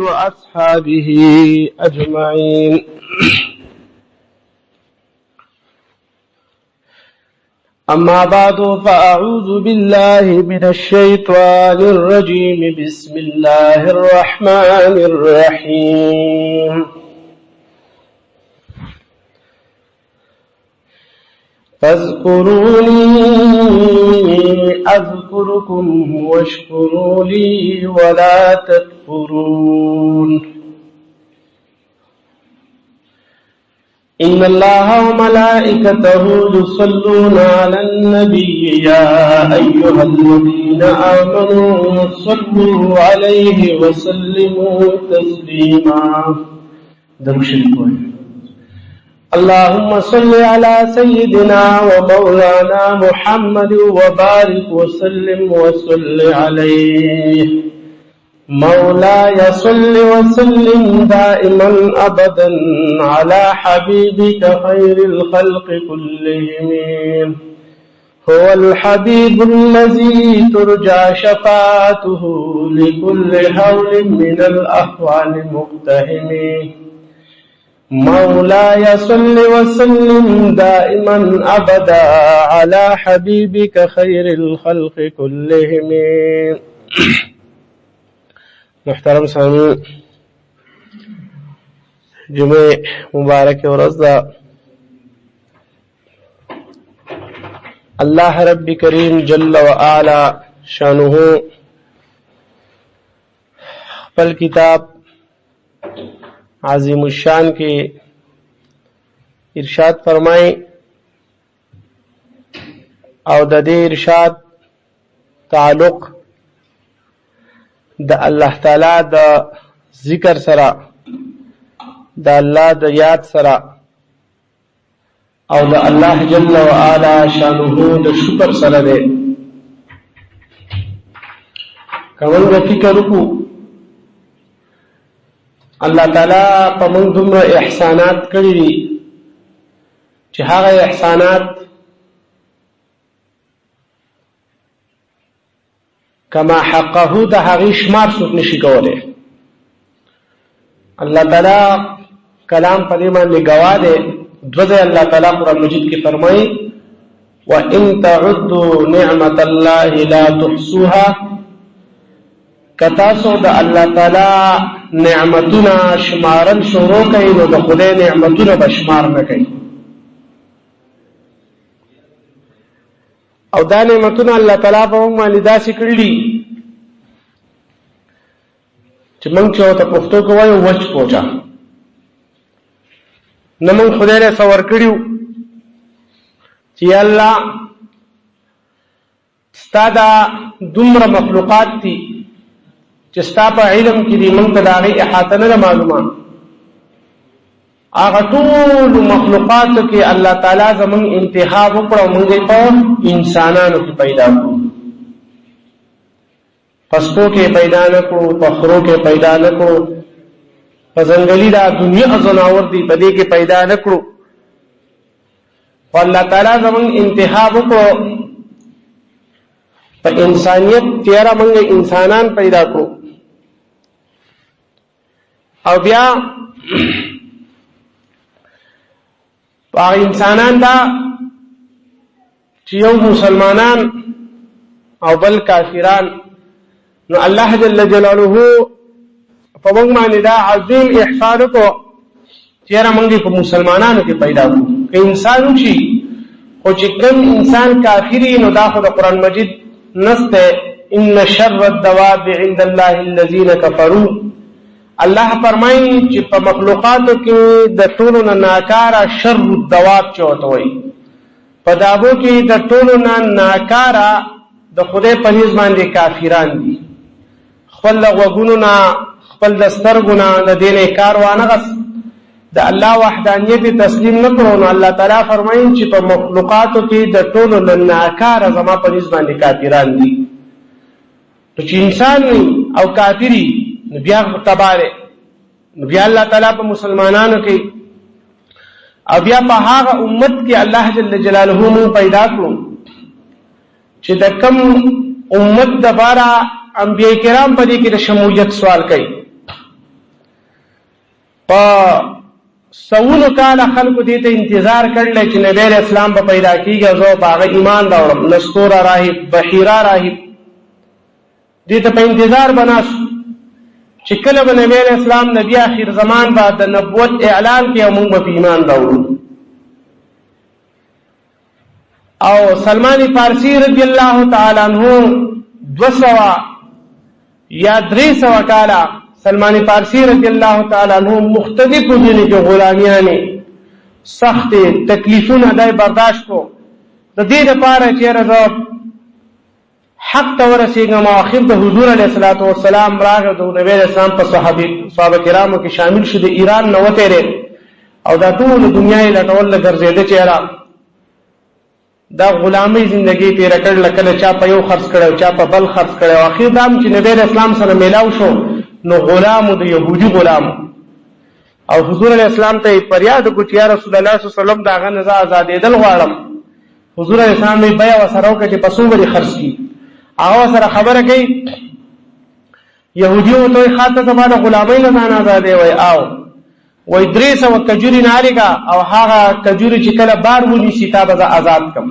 وأصحابه أجمعين. أما بعد فأعوذ بالله من الشيطان الرجيم. بسم الله الرحمن الرحيم. فاذكروني أذكركم واشكروا لي ولا تكفرون. إن الله وملائكته يصلون على النبي يا أيها الذين آمنوا صلوا عليه وسلموا تسليما. اللهم صل على سيدنا ومولانا محمد وبارك وسلم وصل عليه. مولاي صل وسلم دائما أبدا على حبيبك خير الخلق كلهم. هو الحبيب الذي ترجى شفاعته لكل هول من الأهوال مقتحم. مولاي صل وسلم دائما أبدا على حبيبك خير الخلق كلهم. محترم سامعین، جمعه مبارک ورځ ده. الله رب کریم جل و اعلی شانه خپل کتاب عظیم الشان کې ارشاد فرمای او د دې ارشاد تعلق د الله تعالی د ذکر سره، د الله د یاد سره او د الله جل و علا شانه د شکر سره دی. کومه فکر وکړو الله تعالی په موږ دومره احسانات کړی دي چې هغه احسانات کما حقه د هغې شمار څوک نشي کولی. الله تعالی کلام په دې باندې ګواه دی. دوه ځایه الله تعالی قرآن مجید کې فرمایي وَإِن تَعُدُّوا نِعْمَةَ اللَّهِ لَا تُحْصُوهَا. که تاسو د الله تعالی نعمتونه شمارل شروع کوي نو د خدای نعمتونه به شمار نه کوي. او دا نعمتونه الله تعالی په موږ باندې داسې کړي دي چې موږ چې ورته پښتو کې وایو وچ پوچا. نه موږ خدای له څه ورکړي چې یا الله ستا دا دومره مخلوقات دي چې ستا په علم کې دي، موږ ته د هغې احاطه نه ده معلومه. هغه ټول مخلوقاتو کې الله تعالی زمونږ انتخاب وکړ او موږ یې په انسانانو کې پیدا کړو. په سپو کې پیدا نه کړو، په خرو کې پیدا نه کړو، په ځنګلي دا دنیا ځناور دي په دې کې پیدا نه کړو. خو الله تعالی زمونږ انتخاب وکړو په انسانیت تیاره موږ انسانان پیدا کړو. او بیا انسانان دا چې یو مسلمانان او بل کافران، نو الله جل جلاله په موږ باندې دا عظیم احسان وکړو چې یاره موږ په مسلمانانو کې پیدا کړو. که انسان وشي خو چې کوم انسان کافر نو دا خو د قرآن مجید نسته ان شر الدواب عند الله الذين كفروا. الله فرمایي چې په مخلوقاتو کې د ټولو نه ناکاره شر الدواب چې ورته وایي، په دابو کې د ټولو نه ناکاره د خدای په نسبت باندې کافران دي. خپل د غوږونو نه خپل د سترګو نه د دې نه کار وانغست، د الله وحدانیت تسلیم نه کړو. نو الله تعالی فرمایي چې په مخلوقاتو کې د ټولو نه ناکاره زما په نسبت باندې کافران دي. نو چې انسان او کافری نو بیا تباره، نو بیا الله تعالی په مسلمانانو کې او بیا په هغه امت کې الله جل جلاله مو پیدا کړو چې د کم امت د بارا انبیاء کرام په دې کې د شمولیت سوال کوي. په سونو کاله خلکو دې ته انتظار کړل چې نبی علیہ السلام به پیدا کیږي او زه په هغه ایمان راوړم. نستور راهب، بحیرا راهب دې ته په انتظار بناس چې کله به نبی علیہ السلام نبی آخر زمان به د نبوت اعلان کوي او موږ به په ایمان راوړو. او سلمان فارسی رضی الله تعالی عنہ 200 یا 300 کاله سلمان فارسی رضی الله تعالی عنہ مختلفو ځینو کې غلامیانې سخت تکلیفونه دای برداشت کو د دې لپاره چې رضا حق ته ورسېږم. اخر د حضور علیه الصلاۃ والسلام راغی د نبی علیہ السلام په صحابه کرامو کې شامل شو، د ایران نه وتېره او دا ټول دنیا یې لټول ګرځېده چې را دا غلامي زندگی تیر کړل، کله چا په یو خرڅ کړو چا په بل خرڅ کړو. اخر دام چې نبی علیہ السلام سره میلاو شو نو غلام د يهودي غلام او حضور علیہ السلام ته فریاد وکړ چې یا رسول الله صلی الله علیه وسلم داغه نزا آزادېدل غواړم. حضور علیہ السلام یې بیا وسره وکړ چې پسو وری خرڅ کی. هغه سره خبره کوي يهوديو ته خاطه زما د غلامۍ نه ځان آزادې وای او وای 300 کجوري ناریګه او هغه کجوري چې کله بار ونی شي تا به آزاد کم.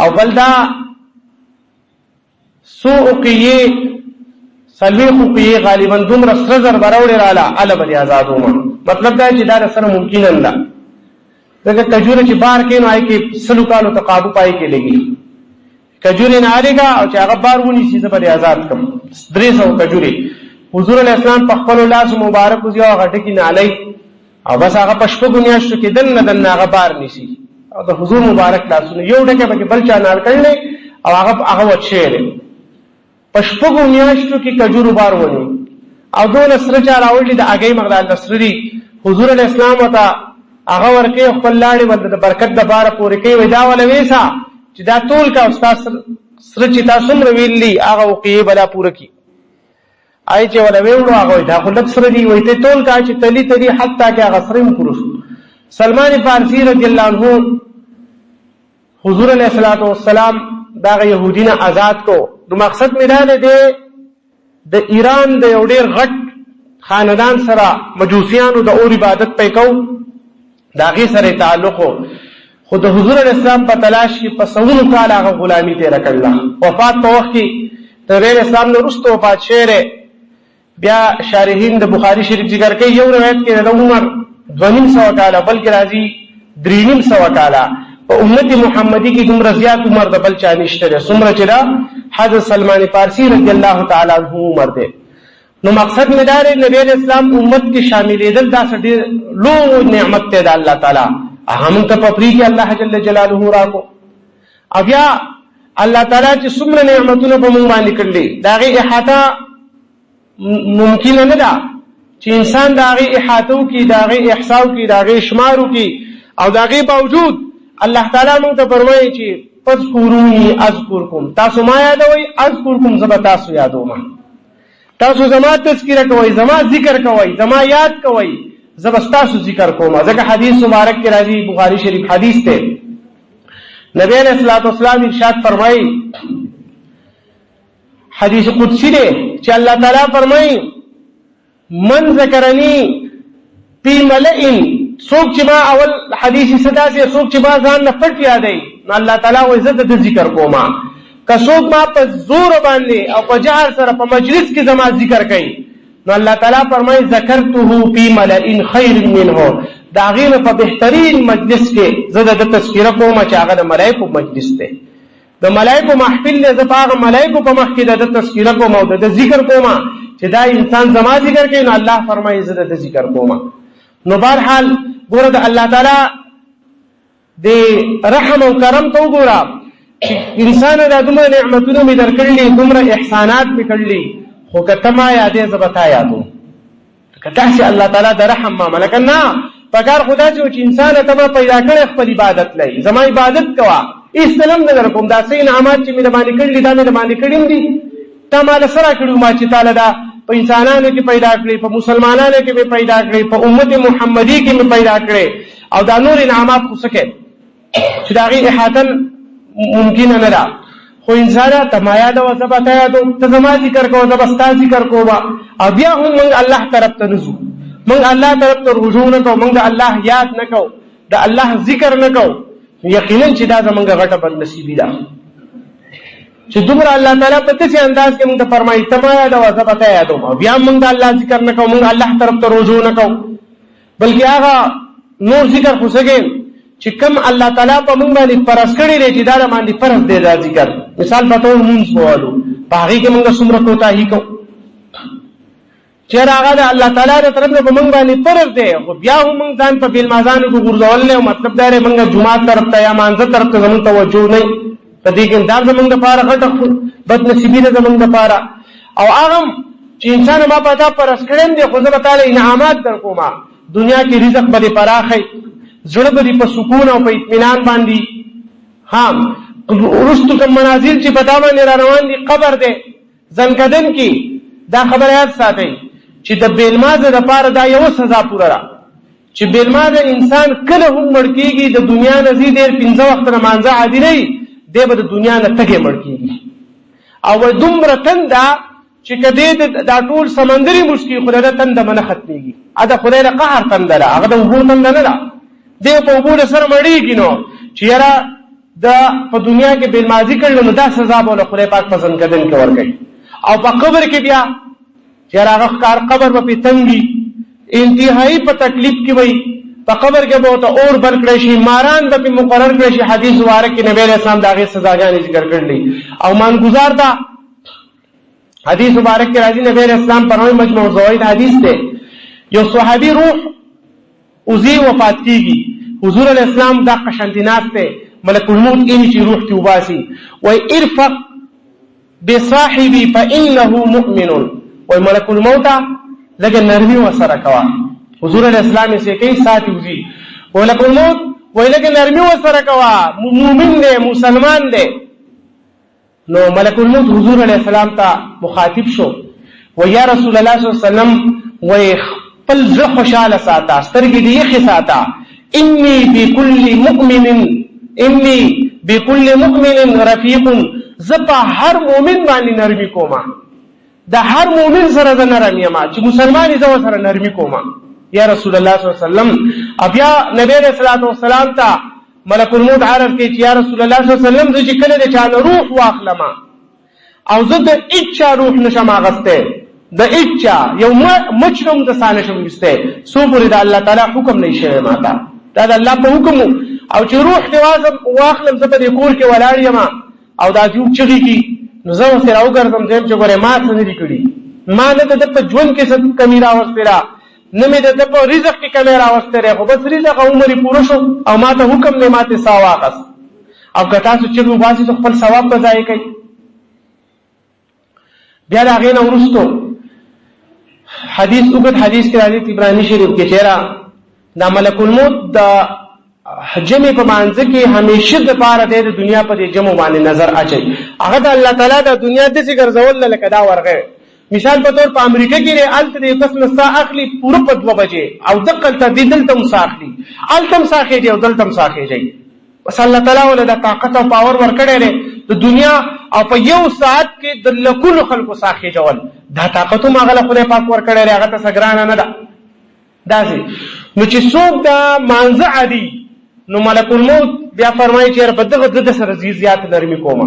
او بلدا سوقیه سلوی خوقیه غالبا دومره سرزر براوړي رااله اله بل آزادوما. مطلب دا چې دا سره ممکن نه ده دغه کجوره چې بار کې نو آی کې سلو کالو ته قابو پای کې لګي. کجوري نه اړېګا او چې هغه بار ونی شي زبر آزاد کم. 300 کجوري حضور علیہ السلام په خپل لاس مبارک وزیو غټه کې نه علی او بس هغه پښپو بنیاشتو کې دن هغه بار نشي او د حضور مبارک لاسونه یو ډکه به بل چا نار کړل او هغه وچېره پښپو بنیاشتو کې کجورو بار ونی او دون سره چا راوړي د اگې مغدال نصری حضور علیہ السلام وتا هغه ورکه خپل لاړې ود د برکت د بار پورې کوي ودا ول ویسا چې دا ټول کا استاد سره چې تاسو ویلي هغه وقې بلا پوره کی آی چې ولا ویلو هغه دا خلک سره دی وای ته ټول کا چې تلی حتی کې هغه سره پوره. سلمان فارسی رضی الله عنه حضور علیہ الصلوۃ والسلام دا يهودین آزاد کو. نو مقصد مې دا دی د ایران د یو ډیر غټ خاندان سره مجوسیانو د اور عبادت پې کو دا غي سره تعلق خو د حضور علیہ السلام په تلاش کې په سونو کال هغه غلامی تیر کړل. وفات په وخت کې نبی اسلام نو رستو وفات شهره بیا شارحین د بخاری شریف ذکر کوي یو روایت کې د عمر 2.5 کاله بلکې راځي 3.5 کاله په امت محمدی کې دومره زیات عمر د بل چا نشته ده څومره چې دا حضرت سلمان فارسی رضی الله تعالی عنہ عمر ده. نو مقصد مې دا دی نبی اسلام امت کې شاملېدل دا ډېر لوی نعمت ده د الله تعالی. هم ته په پری کې الله جل جلاله راکو او بیا الله تعالی چې څومره نعمتونه په موږ باندې کړلې دا غي احاطه ممکن نه ده چې انسان دا غي احاطو کې دا غي احصاو کې دا غي شمارو کې او دا غي باوجود الله تعالی موږ ته فرمایي چې فذكروني اذكركم تاسو ما یادوي اذكركم زبر تاسو یادوم. تاسو زما تذکرہ کوئ زما ذکر کوئ زما یاد کوئ زبر تاسو ذکر کوم. ځکه حدیث مبارک کې راځي بخاری شریف حدیث ته نبی علیہ الصلوۃ والسلام ارشاد فرمایي حدیث قدسی دی چې الله تعالی فرمایي من ذکرنی فی ملئ څوک چې ما اول حدیث صدا سي څوک چې ما ځان نه پټ یادای نو الله تعالی و عزت د ذکر کوما که څوک ما په زور باندې او په جهر سره په مجلس کې زما ذکر کوي نو الله تعالی فرمایي ذکرته فی ملئ خیر منه دا غیر په بهترین مجلس کې زه د تذکرہ کوم چې هغه د ملائکو مجلس دی د ملائکو محفل له زپاغه ملائکو په مخ کې د تذکرہ کوم او د ذکر کوم چې دا انسان زما ذکر کوي نو الله فرمایي زه د ذکر کوم. نو بهرحال ګوره د الله تعالی د رحم او کرم ته وګوره انسان د دومره نعمتونو می درکړلې دومره احسانات می کړلې خو کته ما یادې زبتا یادو کته چې الله تعالی د رحم معاملې کنا پکار خدا چې انسان ته پیدا کړ خپل عبادت لای زما عبادت کوا اسلام نه درکوم دا سې نعمت چې می د باندې کړلې دا می د باندې کړم دي ته مال سره کړو ما چې تعالی دا په انسانانو کې پیدا کړی په مسلمانانو کې به پیدا کړی په امت محمدی کې به پیدا کړی او دا نور انعامات خو سکه چې دا غي احاطه ممکن نه ده خو انسان ته ما یاد او زبتا یاد ته زما ذکر کو زبستا ذکر کوما او بیا هم موږ الله طرف ته نزو، موږ الله طرف ته رجوع نه کوو، موږ د الله یاد نه کوو، د الله ذکر نه کوو، یقینا چې دا زموږ غټه بدنصیبي ده چې دومره الله تعالی په داسې انداز کې موږ ته فرمایي ته ما یاد او زه به ته یادوم، بیا موږ د الله ذکر نه کوو، موږ الله طرف ته رجوع نه کوو، بلکې هغه نور ذکر خو سګې چې کوم الله تعالی په موږ باندې فرض کړی دی چې دا باندې فرض دی دا ذکر. مثال په توګه مونږ ووالو په هغې کې موږ څومره کوتاهي کوو چې هغه د الله تعالی د طرف نه په موږ باندې فرض دی، خو بیا هم موږ ځان په بېلمازانو کې غورځول نه، مطلب دا دی موږ جومات طرف ته یا مانځه طرف ته زموږ توجه نه وي. په دې کې دا زموږ دپاره غټه بدنصیبي ده زموږ دپاره. او هغه چې انسان ما په تا فرض کړی دی خو زه به تاله انعامات در کوم، دنیا کې رزق به دې پراخی، زړه به دې په سکون او په اطمینان باندې. ها وروستو کوم منازل چې په تا باندې را روان دي قبر دی زنکدن کې، دا خبره یاد ساتئ چې د بېلمازه دپاره دا یوه سزا پوره ده چې بېلمازه انسان کله هم مړ کېږي، د دنیا نه ځي ډېر 15 وخته لمانځه عادي نه وي، دی به د دنیا نه تږی مړ کېږي. او دومره تنده چې که دی دا ټول سمندري مسکي خدای د تنده به نه ختمېږي، دا خدای د قهر تنده ده، هغه د اوبو تنده نه ده. دی په اوبو د سره مړېږي نو چې یاره د په دنیا کې بېلمازي کړل نو دا سزا به له خدای پاک په زنکدن کې ورکوي. او په قبر کې بیا چې هغه ښکار قبر به پې تنګ وي، انتهایي په تکلیف کې وي، په قبر کې به ورته اور بل کړی شي، ماران به پې مقرر کړی شي. حدیث مبارک کې نبی علیه السلام د هغې سزاګانې ذکر کړلي. او مانګزار ته حدیث مبارک کې راځي نبی علیه السلام فرمایي، مجموع الزوائد حدیث دی، یو صحابي روح اوزي وفات کېږي، حضور علیه السلام دا قشانتي ناست دی، ملک الموت اینی چې روح تې وباسي، وایي ارفق بصاحبي فانه مؤمن، وایي ملک الموت لږه نرمي ورسره کوه. حضور علیه السلام یې څه کوي ساتي وځي، ملک الموت وایي لږه نرمي ورسره کوه، مؤمن دی مسلمان دی. نو ملک الموت حضور علیه السلام ته مخاطب شو، وایي یا رسول الله صلی الله علیه وسلم وایي خپل زړه خوشحاله ساته، سترګې دې یخې ساته، انی بكل مؤمن رفیق، زه په هر مؤمن باندې نرمي کوم، د هر مؤمن سره زه نرم یم چې مسلمان یې زه ورسره نرمي کوم یا رسول الله صلی الله علیه وسلم. بیا نبی علیه الصلاة والسلام ته ملک الموت عرض کوي چې یا رسول الله صلی الله علیه وسلم زه چې کله د چا نه روح واخلم او زه د هېچا روح نشم اخیستی، د هېچا یو مچ هم د سا نشم ویستی، څو پورې د الله تعالی حکم نه شوی ما ته، دا د الله په حکم و. او چې روح دې واخلم زه په دې کور کې ولاړ یم او دا چې چغې کي نو زه ورسې راوګرځم ځم چې ګورې ما څه نه دي کړي، ما نه د ده په ژوند کې څه کمي راوستې ده، نه مې د ده په رزق کې کمی راوستې دی، خو بس رزق او عمر یې پوره شو او ما ته حکم دی ما ترې سا واخست. او که تاسو چغې وباسئ نو خپل ثواب به ضایع کوي. بیا د هغې نه وروستو حدیث اوږد حدیث کې راځي طبراني شریف کې چېرې دا ملک الموت د جمع په مانځه کې همیشه دپاره دی د دنیا په دې جمع باندې نظر اچوي، هغه د الله تعالی د دنیا داسې ګرځول نه لکه دا ورغی. مثال په طور په امریکا کې دی هلته د یو کس نه سا اخلي پوره په 2 بجې او دقلته دی دلته هم سا اخلي، هلته هم سا خېږي او دلته هم سا خېږي. بس الله تعالی ولې د طاقت او پاور ورکړی دی د دنیا او په 1 ساعت کې د لکونو خلکو سا خېجول، دا طاقت هم هغه له خدای پاک ورکړی دی، هغه ته څه ګرانه نه ده. داسې نو چې څوک دا مانځه عادي نو ملک الموت بیا فرمایي چې په دغه د سره زیات نرمي کومه،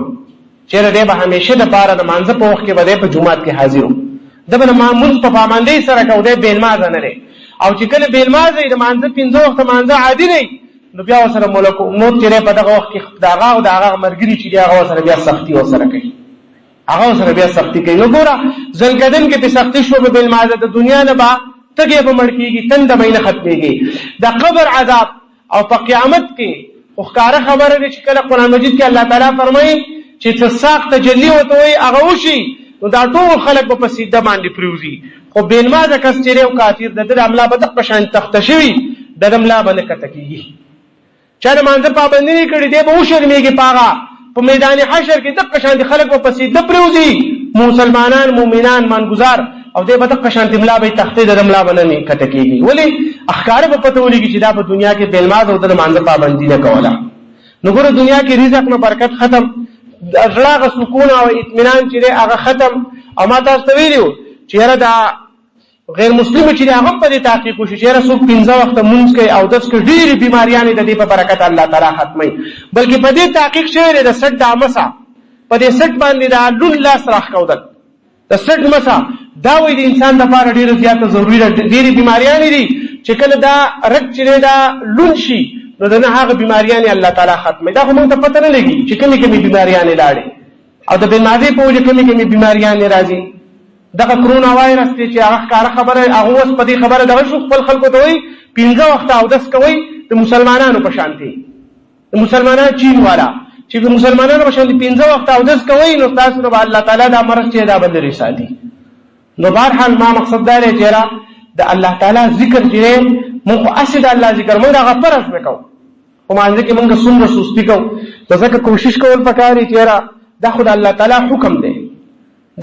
چېرې دی به همیشه دپاره د مانځه په وخت کې به دی په جومات کې حاضر و، ده به د مونځ په پابندۍ سره کو، دی بېلمازه نه دی. او چې کله بېلمازه وي د مانځه 15 وخته مانځه عادي دی نو بیا ورسره ملک الموت چې دی په دغه وخت کې د هغه او د هغه ملګري چې دی هغه ورسره بیا سختي ورسره کوي، هغه ورسره بیا سختي کوي. نو ګوره زنکدن کې پې سختي شوه په بېلمازه، د دنیا نه به تږی به مړ کېږي، تنده به یې نه ختمېږي. د قبر عذاب او په قیامت کې خو ښکاره خبره ده چې کله قرآن مجید کې الله تعالی فرمایي چې څه ساق تجلي ورته وایي هغه وشي نو دا ټول خلک به په سیده باندې پرېوځي، خو بېلمازه کس چې دی او کافر د ده د ملا به دغه په شان تخته شوي، د ده ملا به نه کته کېږي. چا د مانځه پابندي نه کړي دی به وشرمېږي په هغه په میدان حشر کې دغه شانتې خلک به په سیده پرېوځي، مسلمانان مؤمنان مانګزار، او دی به دغه شانتې ملا به یې تختې د ده ملا به نه کته کېږي. ولې ښکاره به پته ولګي چې دا په دنیا کې بېلمازه او د مانځه پابندي نه کوله. نو ګوره دنیا کې رزق نه برکت ختم، د زړه هغه سکون او اطمینان چې دی هغه ختم. او ما تاسو ته ویلي وو چیرې دا غیر مسلم چې هغه په دې تحقیق وشي چیرې څوک 15 وخت مونږ کوي او 10 کې ډېری بیماریاں د دې په برکت الله تعالی ختمي، بلکې په دې تحقیق شوی د سټ د مسا په دې سټ باندې دا لون لاس راخ کودل د سټ مسا دا وې د انسان لپاره ډېر زیات ضروری ده. ډېری بیماریاں دي چې کله دا رګ چې دا لون شي نو دغه هغه بیماریاں الله تعالی ختمي. دا هم ته پته نه لګي چې کومې بیماریاں لاړې او د بیماری په وجه کومې بیماریاں راځي. دغه کرونا وایرس چې هغه کار خبره هغه اوس په دې خبره دغه شو خپل خلکو ته وایي 15 وخت او 10 کوي د مسلمانانو په شانتي د مسلمانانو چین والا چې د مسلمانانو په شانتي 15 وخت او 10 کوي نو تاسو ته الله تعالی دا مرض چې دا بدل رسالي. نو بهرحال ما مقصد دا دی چې د الله تعالی ذکر چې موږ اسید الله ذکر موږ هغه فرض وکړو او مانځه کې موږ څومره سستی کوو ځکه کوشش کول پکاري چې دا خدای الله تعالی حکم دی.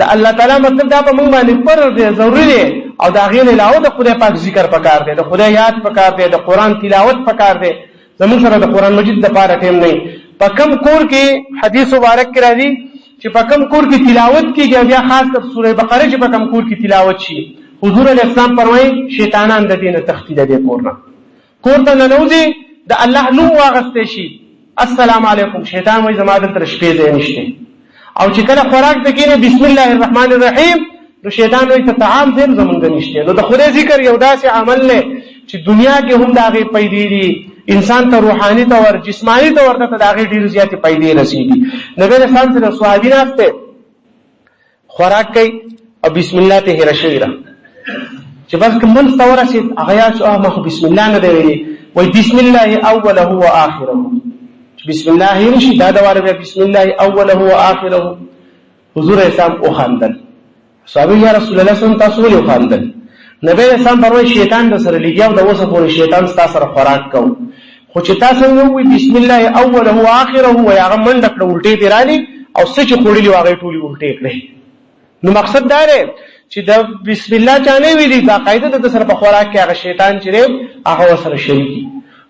دا الله تعالی مطلب دا په موږ باندې فرض دی ضروری دی او دا غیر علاوه د خدای پاک ذکر پکار دی د خدای یاد پکار دی د قران تلاوت پکار دی. زموږ سره د قران مجید د پاره ټیم نه په کم کور کې حدیث مبارک کې راځي چې په کم کور کې تلاوت کیږي بیا خاص کر سوره بقره چې په کم کور کې تلاوت شي حضور اسلام فرمایي شیطانان د دینه تختی د کورنا کور ته ننوځي د الله نوم واغسته شي السلام علیکم شیطان وایي زما د تر شپې ځای نشته او چې کله خوراک دکینه بسم الله الرحمن الرحیم نو شیطان وایي ته طعام دې زمونږ نشته. نو د خدای ذکر یو داسې عمل نه چې دنیا کې هم داغه پیدا دي انسان ته روحاني تور جسمانی تور ته داغه ډیر زیاتې پیدا رسیدي. نبی رسول الله صحابین استه خوراک کوي او بسم الله ته هرشیرا چې بس کوم تور شي هغه یا ما بسم الله نه دی وای بسم الله اوله و اخره بسم الله نشي دا دواره بسم الله اوله و اخره. حضور اسلام او خاندل صحابه یا رسول الله صلی الله علیه وسلم او خاندل نبی اسلام پروي شیطان د سره لګیاو د وسه پورې شیطان تاسو سره خوراک کو خو چې تاسو یو وي بسم الله اوله و اخره و یا غمن د الټې پیرانی او سچ خوړلی واغې ټولي الټې کړې. نو مقصد دا دی چې د بسم الله چانه ویلي دا قاعده د سره په خوراک کې هغه شیطان چې هغه سره شریکی.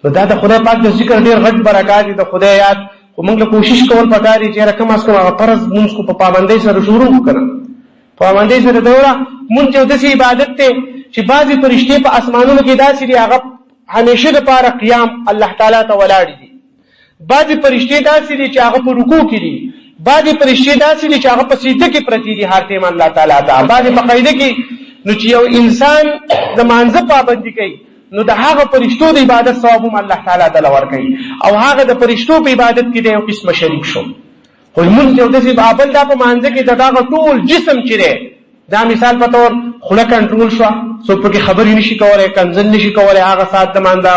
نو دا د خدای پاک د ذکر ډیر غټ برکات د خدای یاد خو موږ له کوشش کول پکاري چې رقم اس کومه فرض موږ کو په پابندۍ سره شروع وکړو. پابندۍ سره دوره موږ یو د عبادت ته چې بعضی فرشتي په اسمانونو کې داسې دي هغه همیشه لپاره قیام الله تعالی ته ولاړ دي. بعضی فرشتي داسې دي چې هغه په رکوع کې دي. بعضی فرشتي داسې دي چې هغه په سجده کې پرتی دي هر ټیم الله تعالی ته. بعضی په قاعده کې نو چې یو انسان د مانځه پابندي کوي نو د هغه فرشتو د عبادت ثواب هم الله تعالی تعالی ورکړي او هغه د فرشتو په عبادت کې د یو قسم شریک شو. خو موږ یو د بابل دا په مانځه کې دغه ټول جسم چیرې دا مثال په تور خوله کنټرول شو څوک په خبرې نشي کولای کنځل نشي کولای هغه سات د مانځه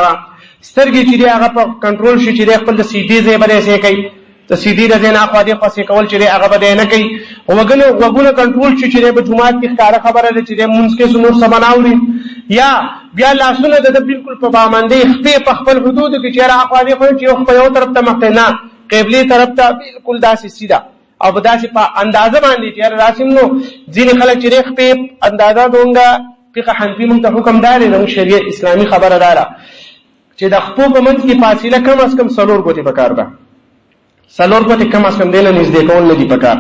سترګې چې هغه په کنټرول شي چې خپل د سیدی ځای باندې سي کوي د سیدی د نه خو دې خاصه کول چې هغه بده نه کوي او وګونه کنټرول شي چې په جمعات کې ښکارا خبره ده چې مونږ کې سنور سمناوري یا بیا لاسونه د بالکل په پامندې خپې په خپل حدود کې چې هغه خو دې خو چې خو یو طرف ته مخ نه قبلي طرف ته بالکل داسې سیده او داسې په اندازه باندې چې راسم نو ځینې خلک چې خپې اندازه دونګه فقه حنفي مونږ ته حکم دار دی شریعت اسلامي خبره دارا چې د خپو په منځ کې فاصله کم از کم 3 غوټې پکار ده 3 غوټې کم از کم دینه نږدې کول نه دي پکار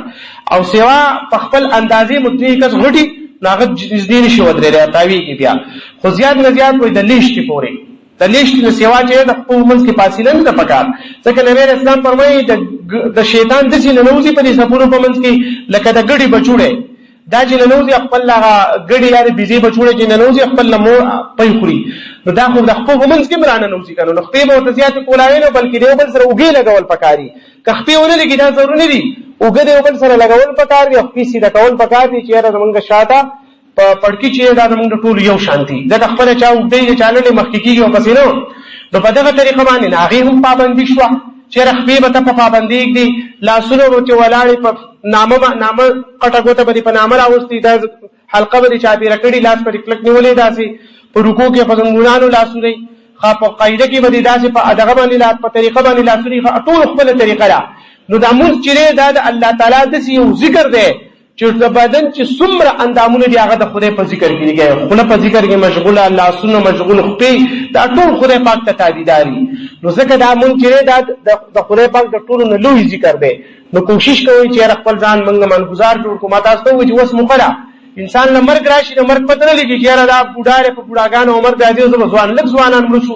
او سیوا په خپل اندازې متنی کس غوټي ناغه نږدې نشي ودرې تاوی کې بیا خو زیات نه زیات وي د لیشتي پوري د لیشتي نو سیوا چې د خپل منځ کې فاصله نه پکار ځکه نبی اسلام فرمایي د شیطان د سینې نوځي په دې سفرو په منځ کې لکه د ګډي بچوړې دا چې ننوځي خپل هغه ګډي لري بيزي بچوړې چې ننوځي خپل لمو پي خوري نو دا خو د خپل ومنځ کې مرانه نوځي کنه نو خپل به تزيات کولای نه بلکې دیو بل سره وګي لګول پکاري که خپل ونه لګي دا ضروري نه دي وګي دیو بل سره لګول پکاري خپل سیده کول پکاري چې را زمونږ شاته په پړکی چې دا زمونږ ټول یو شانتي دا خپل چا وګي چالو مخکې کیږي او پسې نو په دغه طریقه باندې هغه هم پابندي شو چې رخبه به ته په پابندي دي لاسونو ته ولاړې په نامه قټه ګوته به په نامه راوستي دا حلقه به چا بي رکړي لاس پر کلک نیولې داسي په رکوع کې په څنګهونو لاسونه خا په قاعده کې به داسي په ادغه باندې لا په طریقه باندې لاسونه ټول خپل طریقه را نو د مون چې دا د الله تعالی د یو ذکر دی چې د بدن چې څومره اندامونه دی هغه د خدای په ذکر کې کېږي خپل په ذکر کې مشغوله الله سنو مشغول خپې دا ټول خدای پاک ته تابعداري نو ځکه دا مونږ چې د خدای پاک د ټول نه لوی ذکر دی نو کوشش کوئ چې خپل ځان موږ منګزار جوړ کوو ماته تاسو چې وس مقلا انسان له مرګ راشي د مرګ پته نه لګي چې یاره دا بوډا په بوډاګانو عمر بیا دې زه ځوان لږ ځوانان مړ شو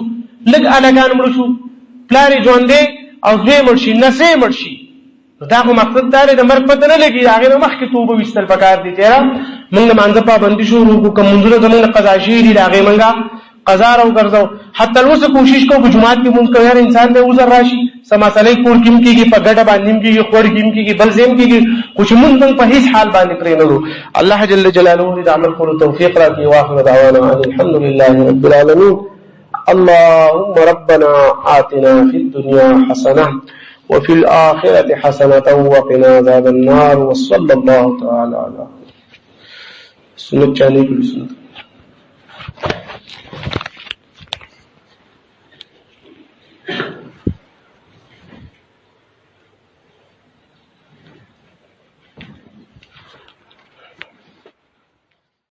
لږ الګان مړ شو پلار یې ژوند دی او دوی مړ شي نسې مړ شي دا خو مقصد دا دی د مرګ پته نه لګي هغې نه مخکې توبه ویستل پکار دي چې یاره موږ د مانځه پابندي شروع کړو که مونځونه زموږ د قضا شوي دي د هغې موږ قضا راوګرځو حتی اوس کوشش کوو په جومات کې مونځ کوو یار انسان دی عذر راشي څه مسئلې کور کې هم کېږي په ګډه باندې هم کېږي خوړ کې هم کېږي بل ځای هم کېږي خو چې مونږ په هېڅ حال باندې پرې نه وړو الله جل جلاله دې د عمل کولو توفیق راکړي واخر دعوانا ان الحمد لله رب العالمين اللهم ربنا آتنا في الدنيا حسنة وفي الآخرة حسنة وقنا عذاب النار وصلى الله تعالى على سنة